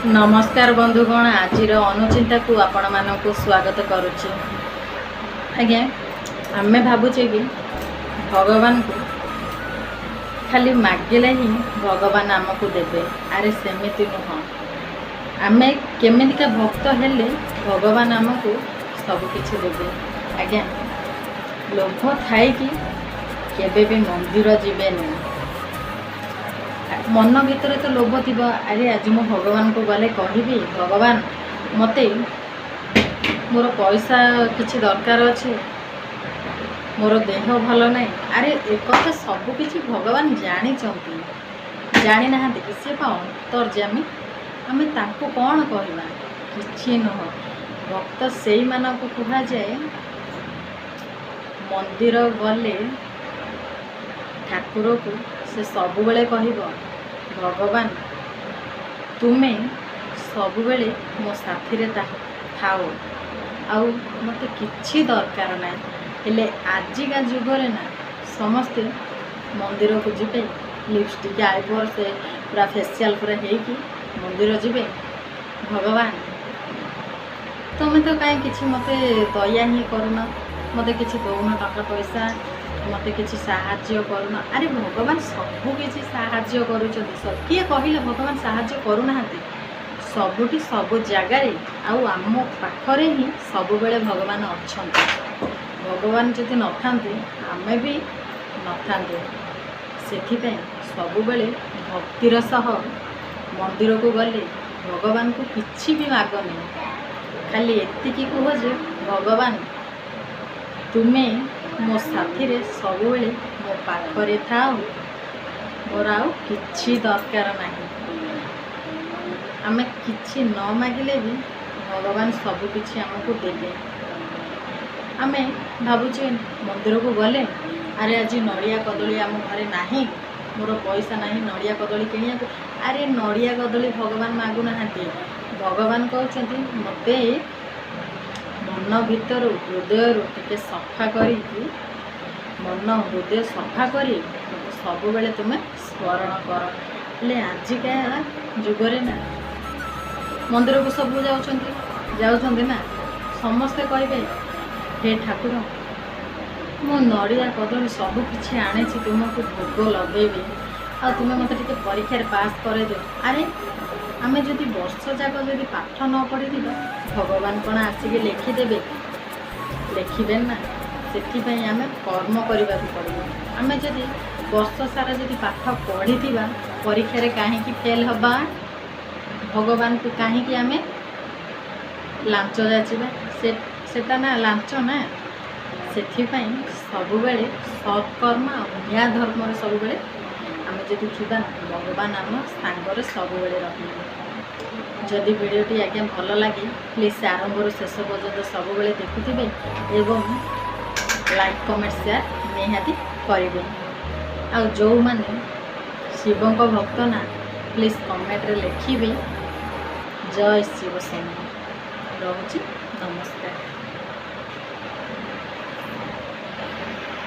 नमस्कार बंधुगण आज अनुचिंता को आपण मानक स्वागत करुच्ची। आज्ञा आमे भावुचे कि भगवान को खाली मागिले ही भगवान आमको देवे। अरे सेमिति नुह। आमे केमितिका भक्त हेले भगवान आमको सबकिछि देवे। आज्ञा लोभ थाई कि केबे भी मंदिर जीवे नहीं। मन भीतर तो लोभ थी। अरे आज मो भगवान को गले कहबी भगवान मते मोर पैसा किछि दरकार अच्छे, मोर देह भल ना। अरे एक सबकि भगवान जानी जानी ना कि सी अंतर्जामी। आम ताको कौन कहवा कि नुह। भक्त से मानक कह जाए मंदिर गले ठाकुर को से सब बेले कहब भगवान तुमे सब बेले मो साथी रे थाओ आउ मते किछि दरकार ना। हेले आजिका जुगरे ना समस्ते मंदिर को जीवे लिपस्टिक आईब्रो से पूरा फेसियाल पूरा हेकी मंदिर जीवे। भगवान तुम्हें तो कहीं किछि मते दया ही करूना, मते किछि दौना टका पैसा, मते किछि साहाଯ୍य करूना। अरे भगवान सबू किछि साहाଯ୍य करूछथि। सब किए कहिले भगवान साहाଯ୍य करूना। सबुठी सब जगार आउ आम पाखरे ही सब बेले भगवान अच्छे। भगवान जदि न थांते आमे भी न थांते। सेथिपे सब बेले भक्तिर सह मंदिर को गले भगवान को किछि भी मागनी, खाली एतिकी कह जे भगवान तुमे मो साथी रे सब बेले मो पाखरे थाओ, मोर आउ किछि दरकार नाही। आमे किछि न मागिले भी भगवान सब किछि हमको देबे। आमे भाबुचे मंदिर को गले अरे आज नड़िया कदली आम घरे नाही, मोर पैसा नाही नड़िया कदली किनिया को। अरे नड़िया कदली भगवान मागु नाहांती। भगवान कहउछंती मते मन भीतर हृदय टिके सफा करी, मन हृदय सफा करी सब बेले तुम्हें स्मरण कर। ले आजिका जुगरे ना मंदिर को सब जाउछंती ना समस्ते कहबे हे ठाकुर मो नड़िया कदली सब किछि आनेछि तुमको भोग लगेबी आ तुम्हें मते टिके परीक्षा पास करे दे। अरे आमे जदि वर्ष जाक जदि पाठ न पढ़ी भगवान कौन आसिक लिखिदेवे? लिखिबे ना। से आमे कर्म करने पड़ो। आमे जदि वर्ष सारा जदि पाठ पढ़ी परीक्षा कहीं फेल हवा, भगवान को कहीं आमे लांच जाचिबा सेटा ना लांच ना। सेथिपाई सबुबेले सत्कर्म न्याय धर्म सबुबेले आमे जदि थिबा भगवान आम सांगरे सबुबेले रहिबे। जदि वीडियोटी आज्ञा भल लगे प्लीज आरंभ शेष पर्यंत सबुबेले देखुथिबे एवं लाइक कमेंट शेयर निहाती करेंगे। आ जो माने शिव को भक्त ना प्लीज कमेंट रे लिखिबे जय शिव शंकर। रहुछि नमस्कार।